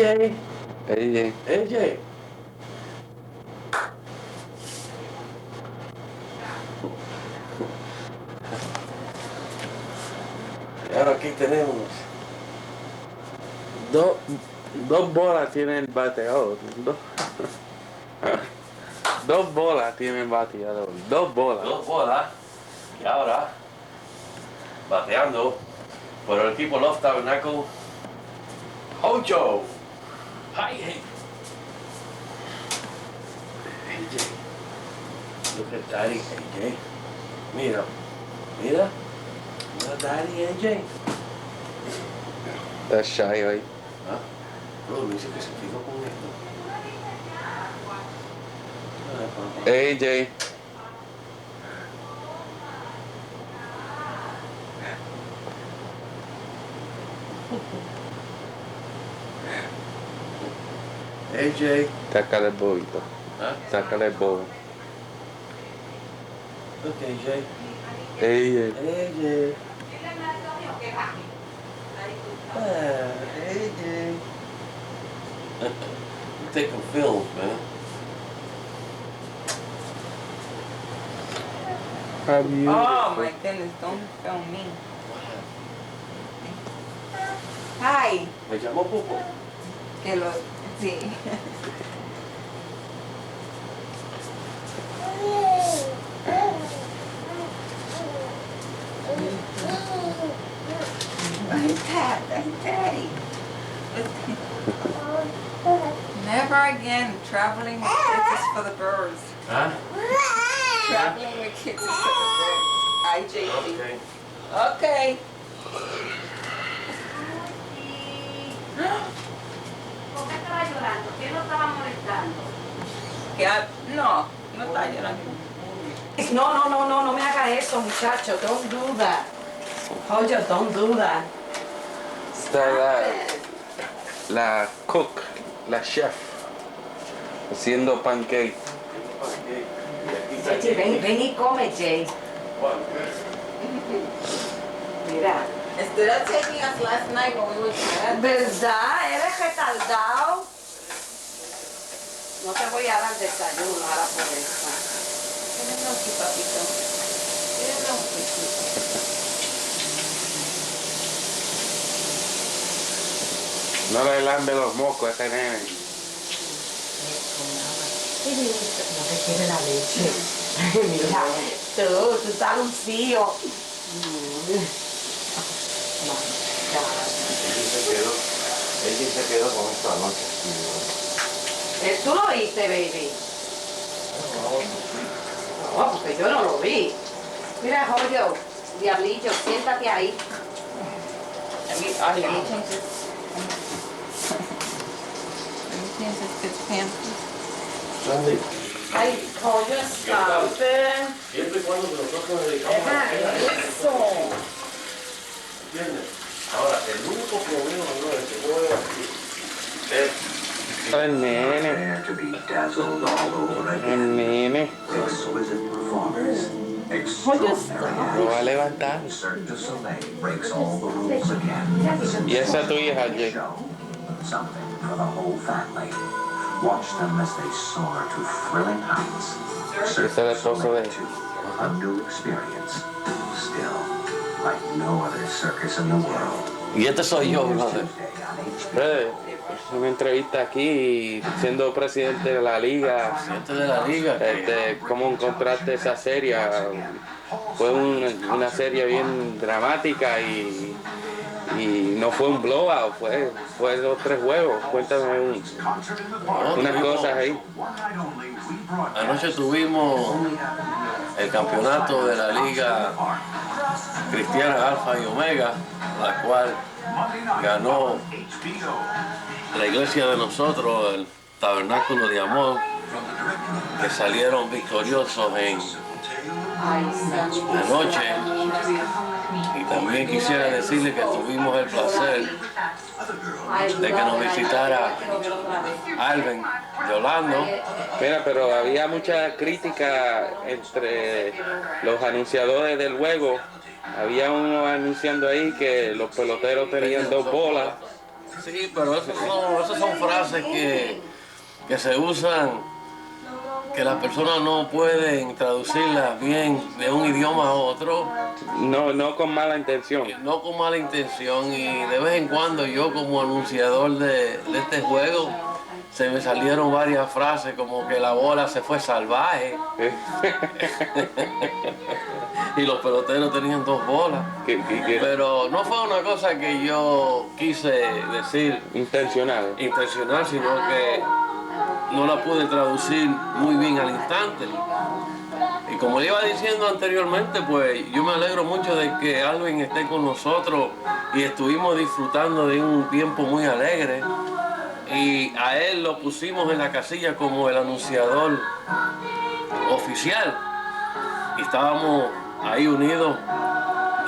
AJ, AJ. AJ. Y ahora aquí tenemos Dos bolas tiene el bateador. Dos bolas tiene el bateador. Dos bolas. dos bolas y ahora bateando por el equipo Love Tabernacle, Hojo. Hi, hey. AJ. Look at Daddy, AJ. Mira, mira. Mira Daddy, AJ. Está shy hoy. ¿Ah? Bro, me dice que se quedó con esto. AJ. AJ. Sácale el bobito. ¿Ah? Sácale el bobo. Look, AJ. AJ. AJ. AJ. Taking films, man. How beautiful. Oh my goodness, don't film me. Hi. Me llamó Popo. Que lo. Sí. Ay, Daddy. Never again. Traveling with kids is for the birds. ¿Ah? Traveling with kids is for the birds. IJP. Okay. Okay. ¿Por qué estaba llorando? ¿Quién lo estaba molestando? No está llorando. No me haga eso, muchacho. Don't do that. Oye, don't do that. Está la cook, la chef, haciendo pancake. Jay, ven y come, Jay. Mira. Instead of taking us last night when we were together. ¿Verdad? Eres retardado. No te voy a dar desayuno ahora por eso. Tírenlo aquí, papito. Tírenlo aquí. No le lambe los mocos a ese nene. No te quiere la leche. Mira, tú estás lucido. Ella se quedó con esta noche. ¿Tú lo viste, baby? No, porque yo no lo vi. Mira, Joyo, diablillo, siéntate ahí. Let me change this. Let me change this kid's pants. Sandy, Ay, Joyo, escape. siempre y cuando nosotros nos dedicamos a hacer Eso. ¿entiendes? Ahora, el único problema no es que yo veo aquí es El nene, Prepare to be dazzled all over el again. nene. Exquisite performers. Lo Extraordinary va a eyes. levantar. Cirque du Soleil breaks all the rules again. Y esa tu hija, Jay. Show. Something for the whole family. Watch them as they soar to thrilling heights. Ese es el esposo de él. 2, a new experience. Still, like no other circus in the world. y este soy yo, brother. Brother, una entrevista aquí siendo presidente de la liga. Presidente de la liga. ¿Cómo encontraste esa serie? Fue una serie bien dramática y no fue un blowout, fue los 3 juegos. Cuéntame unas cosas ahí. Anoche tuvimos el campeonato de la liga cristiana Alfa y Omega, la cual ganó la iglesia de nosotros, el Tabernáculo de Amor, que salieron victoriosos en la noche. Y también quisiera decirle que tuvimos el placer de que nos visitara Alvin de Orlando. Mira, pero había mucha crítica entre los anunciadores del juego. Había uno anunciando ahí que los peloteros tenían 2 bolas Sí, pero esas son frases que se usan, que las personas no pueden traducirlas bien de un idioma a otro. No con mala intención. No con mala intención, y de vez en cuando yo como anunciador de este juego se me salieron varias frases como que la bola se fue salvaje y los peloteros tenían 2 bolas. Pero no fue una cosa que yo quise decir Intencional. sino que no la pude traducir muy bien al instante. Y como le iba diciendo anteriormente, pues yo me alegro mucho de que Alvin esté con nosotros y estuvimos disfrutando de un tiempo muy alegre. Y a él lo pusimos en la casilla como el anunciador oficial. Y estábamos ahí unidos,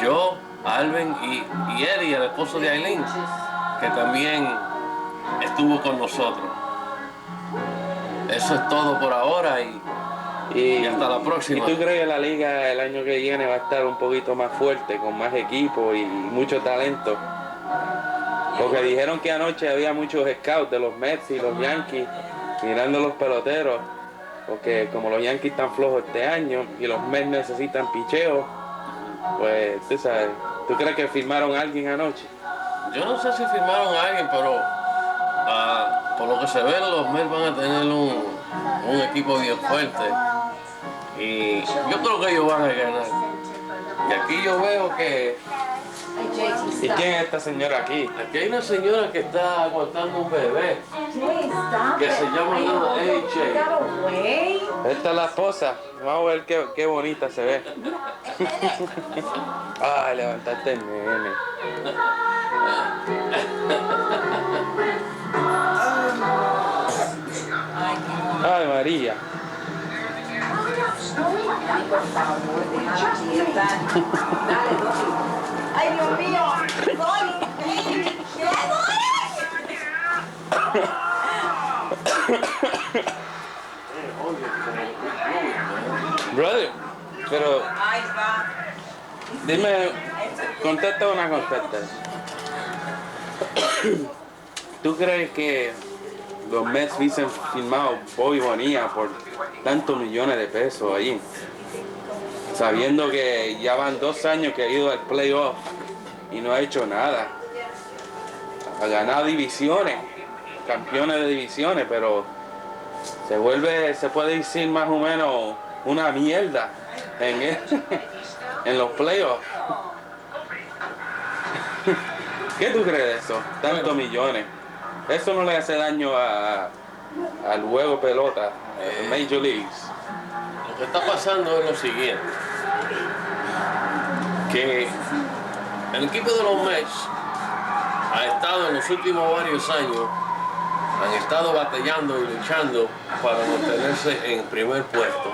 yo, Alvin y Eddie, el esposo de Aileen, que también estuvo con nosotros. Eso es todo por ahora y hasta la próxima. ¿Y tú crees que la liga el año que viene va a estar un poquito más fuerte, con más equipo y mucho talento? Porque dijeron que anoche había muchos scouts de los Mets y los Yankees mirando los peloteros, porque como los Yankees están flojos este año y los Mets necesitan picheo, pues tú sabes, ¿tú crees que firmaron a alguien anoche? Yo no sé si firmaron a alguien, pero por lo que se ve, los Mets van a tener un equipo bien fuerte. Y yo creo que ellos van a ganar. Y aquí yo veo que... ¿Y quién es esta señora aquí? Aquí hay una señora que está aguantando un bebé, que se llama AJ. Esta es la esposa. Vamos a ver qué bonita se ve. Ay, levantaste el nene. Ay, María. Ay, Dios mío. Brother, pero dime, contesta una contesta. ¿Tú crees que los Mets hubiesen firmado Bobby Bonilla por tantos millones de pesos allí? Sabiendo que ya van 2 años que ha ido al playoff y no ha hecho nada. Ha ganado divisiones, campeones de divisiones, pero se puede decir más o menos una mierda en los playoffs. ¿Qué tú crees de eso? Tantos millones. Eso no le hace daño al juego pelota, a Major Leagues. Lo que está pasando es lo siguiente, que el equipo de los Mets ha estado en los últimos varios años, han estado batallando y luchando para mantenerse en primer puesto.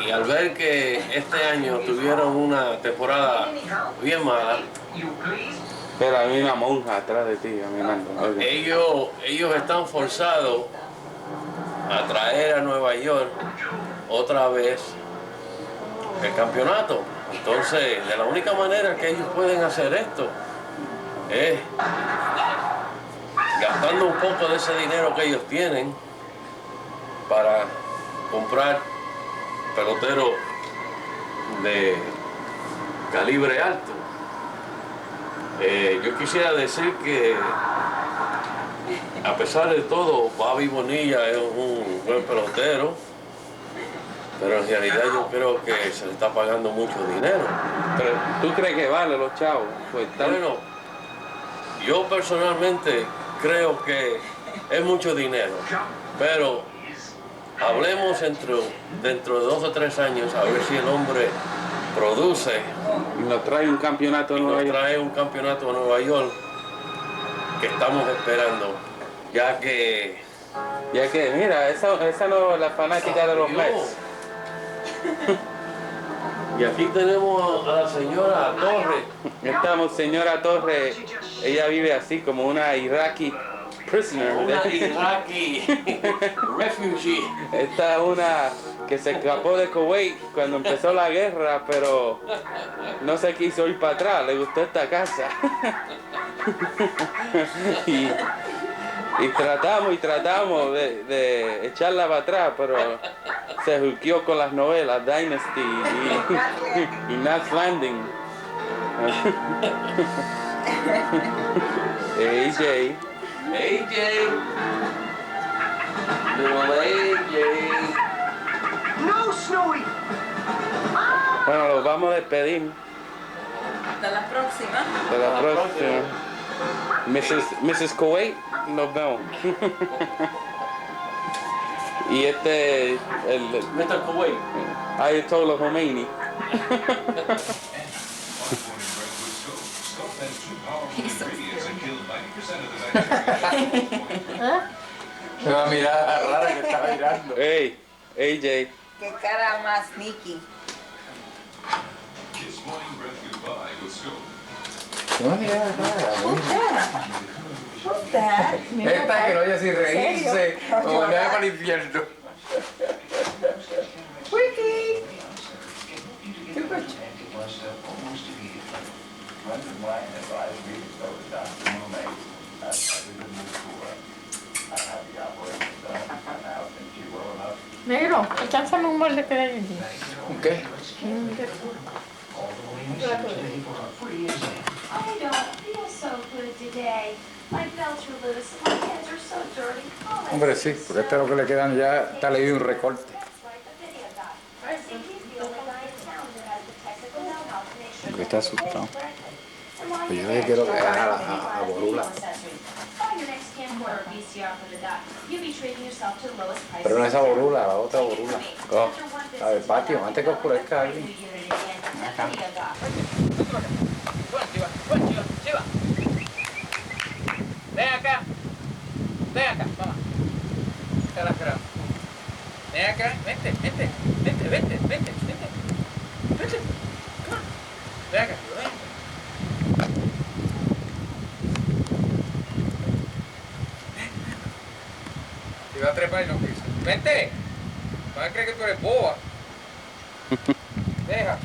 Y al ver que este año tuvieron una temporada bien mala, Pero hay una monja atrás de ti, caminando. Okay. ellos están forzados a traer a Nueva York otra vez el campeonato. Entonces, de la única manera que ellos pueden hacer esto es gastando un poco de ese dinero que ellos tienen para comprar peloteros de calibre alto. Yo quisiera decir que a pesar de todo, Bobby Bonilla es un buen pelotero, pero en realidad yo creo que se le está pagando mucho dinero. Pero ¿tú crees que vale los chavos? Pues Bueno, yo personalmente creo que es mucho dinero, pero hablemos dentro de 2 o 3 años a ver si el hombre produce y nos trae un campeonato y nuevo. nos trae un campeonato a Nueva York que estamos esperando, ya que mira, esa no es la fanática de los Mets. Y aquí tenemos a la señora Torres. Esta señora Torres, ella vive así como una Iraqi prisoner. Una Iraqi refugee. Esta es una que se escapó de Kuwait cuando empezó la guerra, pero no se quiso ir para atrás, le gustó esta casa. y tratamos de echarla para atrás, pero se juzgó con las novelas Dynasty y Knots Landing. AJ. Little AJ. No, Snowy! Bueno, los vamos a despedir. Hasta la próxima. Hasta la próxima. Mrs. Kuwait, nos vemos. Y el Mr. Kuwait. Ayatollah Khomeini. Una mirada rara que estaba mirando. Hey, AJ. Qué cara más, Nicky. Una mirada rara. What's that? Esta que no oye sin reírse o volver para el infierno. Wiki. Negro, alcánzame un molde que hay allí. ¿Qué? I don't feel so good today. My belts are loose and my hands are so dirty. Oh, Hombre, sí, porque este es lo que le quedan ya, está leído un recorte. Porque está asustado. Pues yo le quiero dejar a Borula. Pero no esa Borula, la otra Borula. Oh. La del patio, antes que oscurezca alguien. Acá. Ven acá. Ven acá, mamá. Espera, espera. Ven acá, vente. Vente. Come on. Ven acá, ven. Te iba a trepar y no quiso. Vente. Van a creer que tú eres boba. Deja.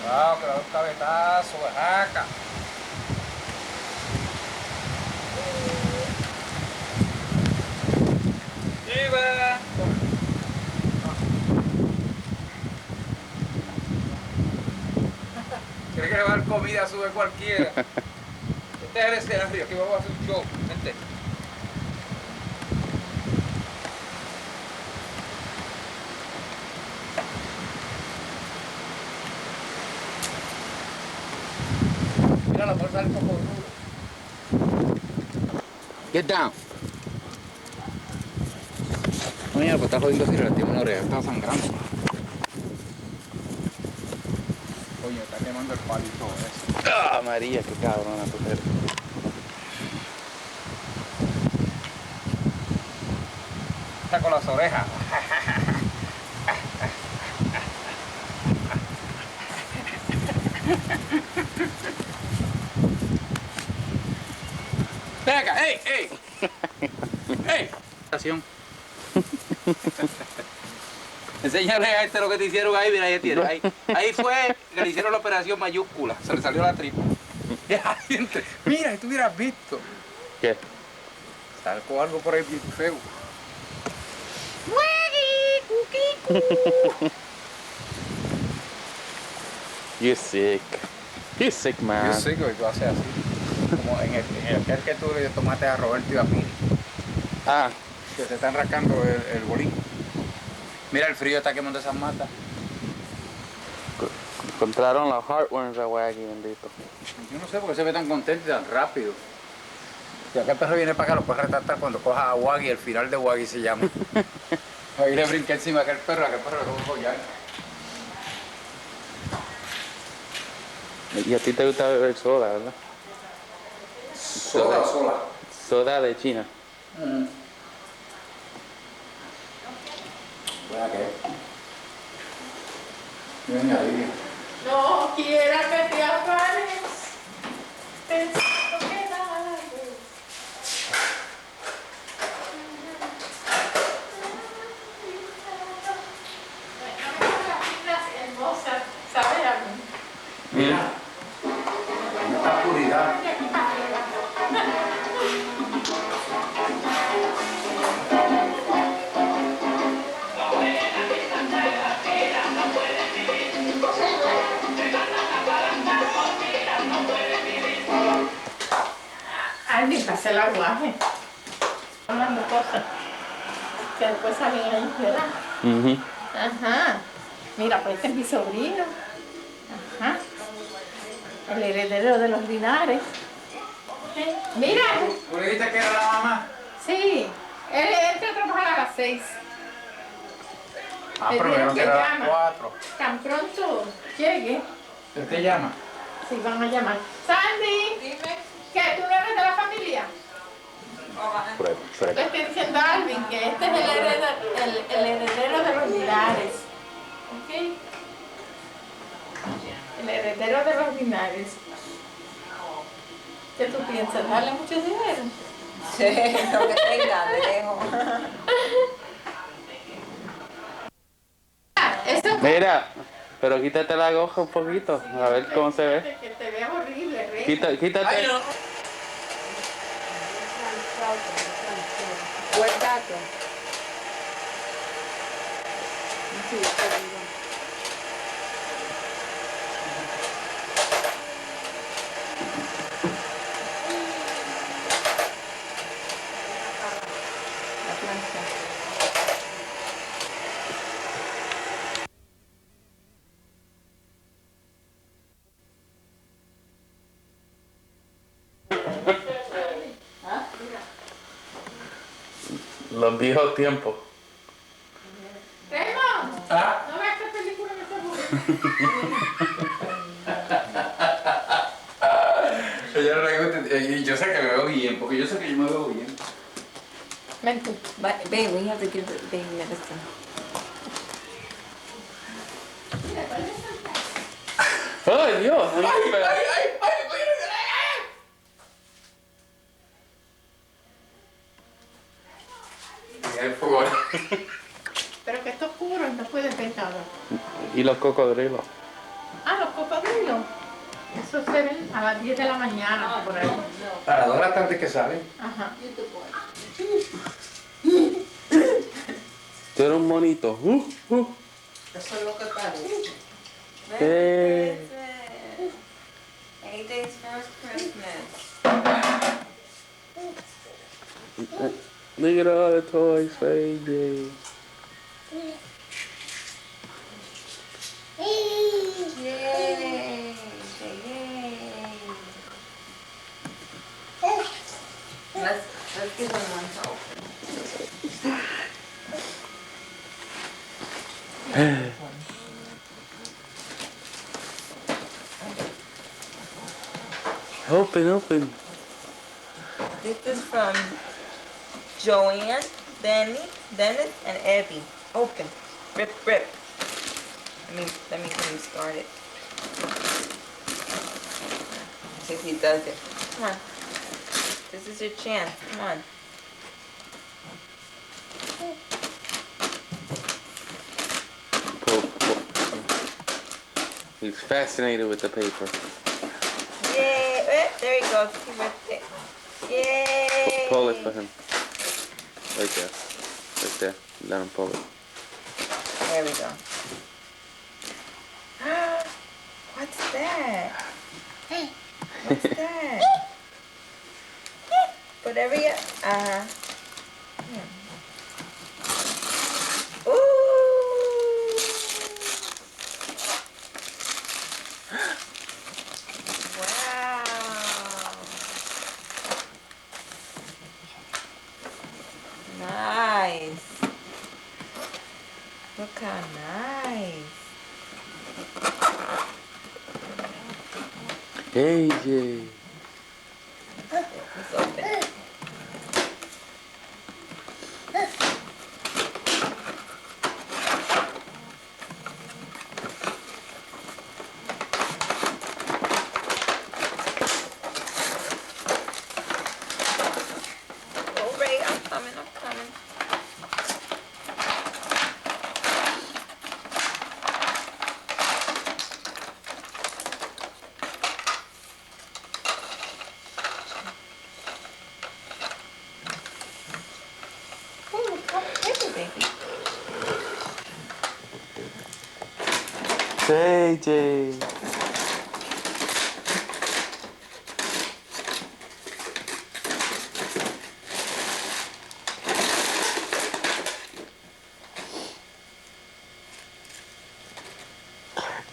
Wow, que da un cabetazo, jaca. ¡Viva! ¿Quiere que le va a dar comida? Sube cualquiera. Este es el escenario, aquí vamos a hacer un show. Vente. Mira, la fuerza del poco duro. Get down. Oye, pues está jodiendo si tiene una oreja, está sangrando. Oye, está quemando el palito ese. Ah, María, qué cabrona tú eres. Está con las orejas. Ven acá, ¡ey! Enséñale a este lo que te hicieron ahí, mira, ahí tiene. Ahí fue que le hicieron la operación mayúscula, se le salió la tripa. Mira, si tú hubieras visto. ¿Qué? Sacó algo por ahí bien feo. You're sick. You're sick, man. Yo sé que tú haces así. Como en el que tú le tomaste a Roberto y a Pini. Ah, Que se están rascando el bolín. Mira el frío está quemando esas matas. encontraron los heartworms a Waggy, bendito. Yo no sé por qué se ve tan contento y tan rápido. Si aquel perro viene para acá, lo puedes retratar cuando coja a Waggy, el final de Waggy se llama. Ahí le brinqué encima a aquel perro le cojo un collar. Y a ti te gusta beber soda, ¿verdad? Soda. Soda de China. Buena que. Venga, ahí. No quiera que te afanes, pensando que dale. hace el aguaje. Hablando cosas que después salen ahí, ¿verdad? Ajá. Mira, pues este es mi sobrino. Ajá. El heredero de los Linares. Mira. ¿Tú le dijiste que era la mamá? Sí. Él entra a trabajar a las 6. Ah, El pero día vieron que que era a llama. las 4. Tan pronto llegue, ¿Él te llama? sí van a llamar. Sandy, Dime. ¿qué? ¿Tú no eres de la familia? Le estoy diciendo a Alvin que este es el heredero de los Linares. ¿Ok? El heredero de los Linares. ¿Qué tú piensas? ¿Darle mucho dinero? Sí, lo que tenga, le dejo. Eso Mira, pero quítate la goja un poquito, a ver cómo se ve. que te vea horrible, Rey. Quítate. Guardato. La plancha. Los viejos tiempos. Raymond, ¿Ah? ¿no ves qué película me está gustando? Ella no le gusta, y yo sé que me veo bien, porque yo sé que yo me veo bien. Ven tú. Babe, we have to give the baby medicine. ¡Ay, Dios! El fútbol. Pero que está oscuro y no puedes ver nada. Y los cocodrilos. Ah, los cocodrilos. Eso se ven a las 10 de la mañana, por ahí. A las 2 de la tarde que salen. Ajá. Tú eres un monito. Eso es lo que parece. ¿Qué? 8 days first Christmas. Look at all the toys for AJ. Yay! Let's give them one to open. Open. This is from Joanne, Dennis, and Abby. Open. Rip. Let me get you started. See if he does it. Come on. This is your chance. Come on. He's fascinated with the paper. Yay! There he goes. He ripped it. Yay! Pull it for him. Right there. Right there. Let him pull it. There we go. What's that? What's that? Whatever you. Ooh. Wow. Nice. Look how nice. AJ. Let's open it. Oh, Ray, I'm coming. Ooh, come here, baby. AJ.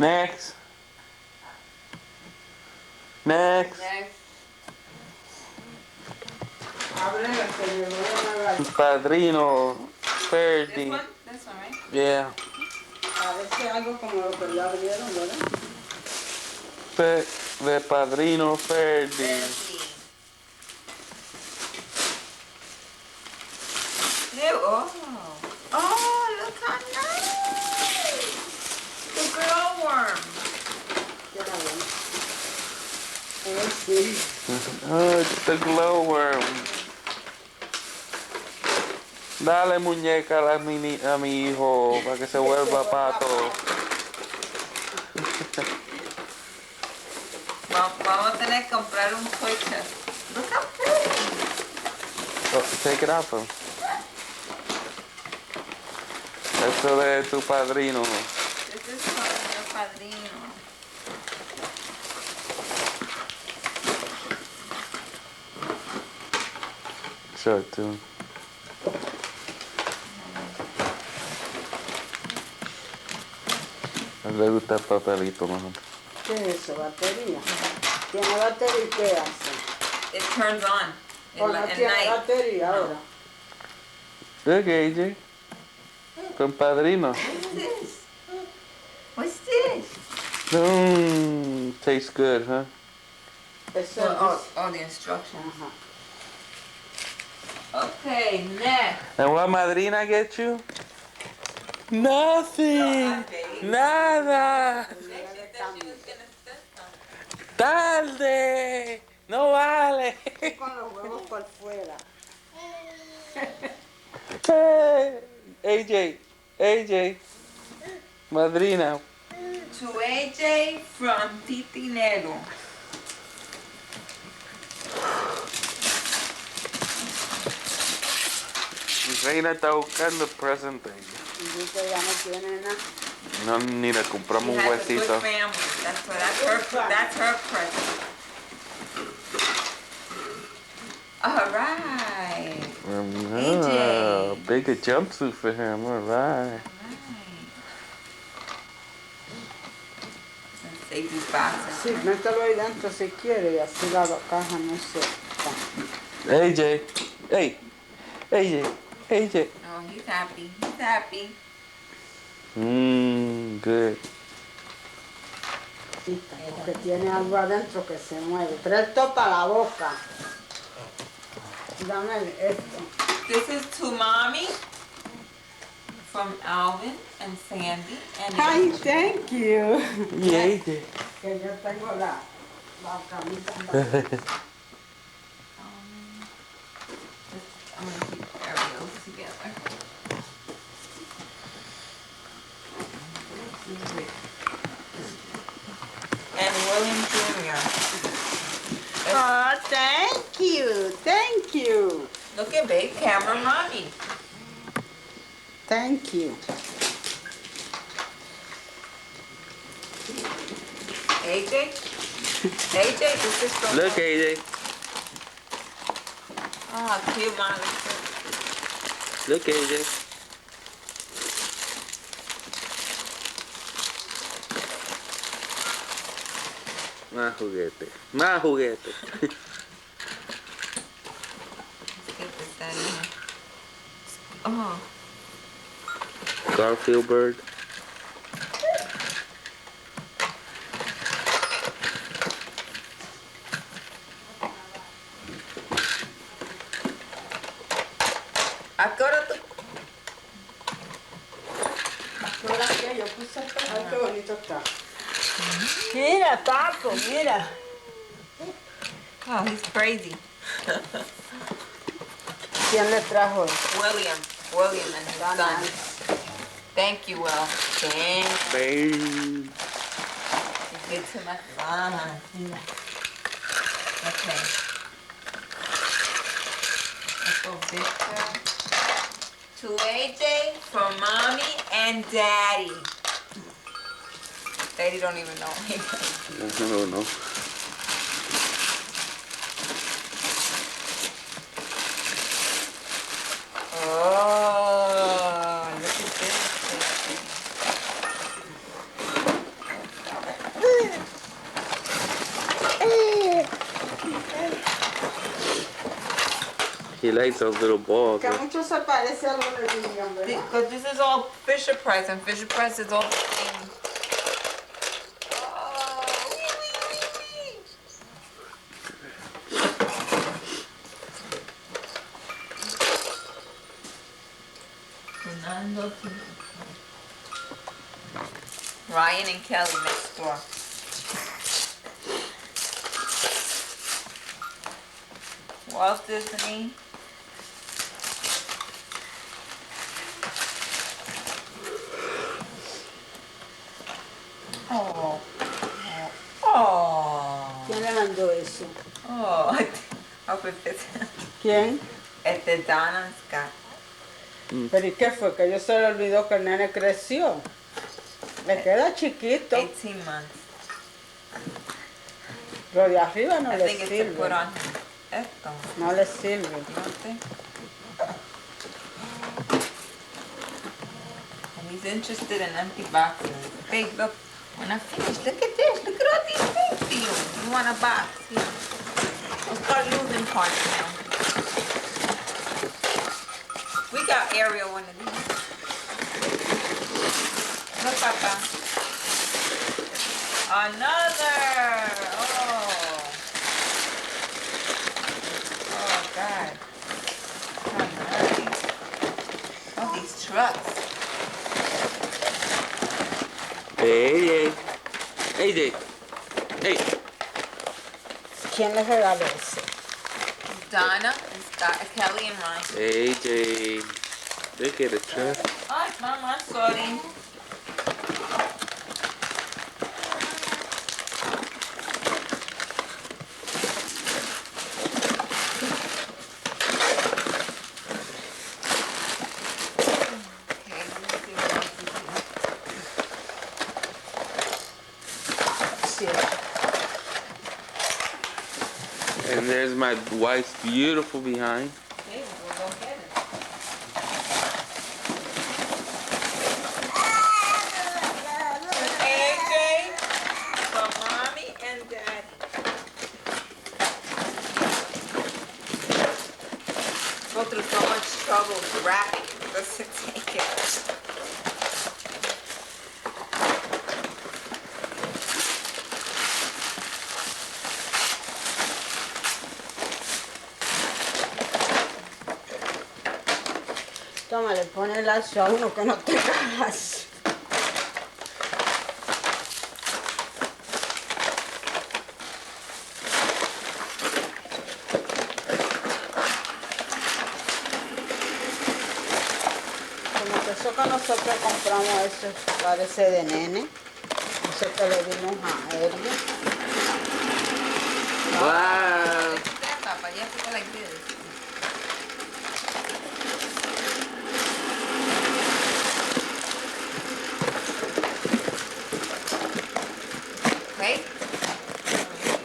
Next. Next. Next. Padrino. This Ferdi. one? This one, right? Yeah. Parece algo como lo que ya abrieron, ¿verdad? De Padrino Ferdi. Oh. Oh, look how nice. The glowworm. Sí. Oh, it's the glowworm. Dale muñeca a mi hijo para que se vuelva pato. Vamos a tener que comprar un coche. Look how pretty. Oh, take it off him. Eso de tu padrino. This is for your padrino. Show it to him. A él le gusta el papelito mejor. ¿Qué es eso? ¿Batería? ¿Tiene batería y qué hace? It turns on ¿O no at tiene night. batería ahora? Look, AJ. Con padrino. What's this? What's this? Tastes good, huh? Eso Oh, the instructions. Ajá. Okay, next. And what madrina get you? Nothing. Nada. Tarde. No vale. Con los huevos por fuera. AJ. Madrina. To AJ from Titi Nero. Mi reina está buscando el presente. Dice ya no tiene nada. No, ni le compramos She un has a good huesito. family. That's her present. All right. AJ. Bigger jumpsuit for him. All right. Save these boxes. Sí, mételo ahí dentro si quiere y así la caja no se... AJ. Hey. AJ. Oh, he's happy. He's happy. Good. Porque tiene algo adentro que se mueve. Pero esto para la boca. Dame esto. This is to Mommy from Alvin and Sandy. And Ay, thank you. Y AJ. Que yo tengo la camisa. I'm going to keep Ariel's together. And William Jr. Oh, thank you. Thank you. Look at big camera Mommy. Thank you. AJ? AJ, this is from... Look, AJ. Oh, cute, Mommy. Look, AJ. Más juguete. Get this out of here. Oh. Garfield bird. ¿A qué hora tú? Ahora que yo puse esto. Ay, qué bonito está. Mira, Paco, mira. Oh, he's crazy. ¿Quién le trajo esto? William and his son. Thank you, Will. Thank you. Good to my son. Okay. Let's go, Victor. To AJ, from Mommy and Daddy. Daddy don't even know. I don't know. Oh, look at this. He likes those little balls. Que mucho se parece a lo de Minion, ¿verdad? Because this is all Fisher Price, and Fisher Price is all the same. Oh, wee. Fernando, Ryan and Kelly next door. Walt Disney. Oh. Oh. ¿Quién le mandó eso? Oh. ¿Quién? Donna Scott. ¿Pero y qué fue? Que yo se le olvidó que el nene creció. Le queda chiquito. 18 months. Lo de arriba no I le think it's to put sirve. on esto. No le sirve. You don't think? And he's interested in empty boxes. Babe, look. When I finish, look at this. Look at all these things for you. You want a box? Here. We'll start losing parts now. We got Ariel one of these. Look, Papa. Another. Oh, God. How nice. All these trucks. Hey, AJ. Hey. ¿Quién le regaló eso? Donna and Scott, Kelly and Ryan. AJ. Look at the truck. Ay, mamá, sorry. And there's my wife's beautiful behind. Okay, we'll go get it. AJ, for mommy and daddy. Go through so much trouble wrapping just to take it. Toma, le pone el lazo a uno que no te cagas. Como que eso que nosotros compramos, eso parece de nene. Eso que le dimos a él. Wow. Papa, you have to go like this. Okay.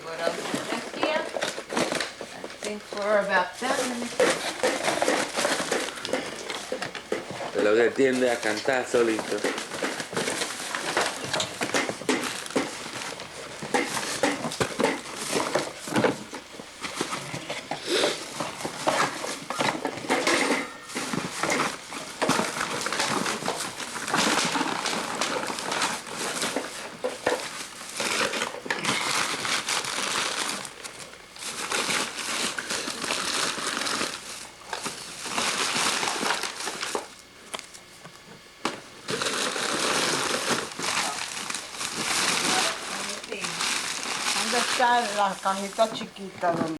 What else is next here? I think we're about done. Se lo que tiende a cantar solito. ¿Dónde está la cajita chiquita?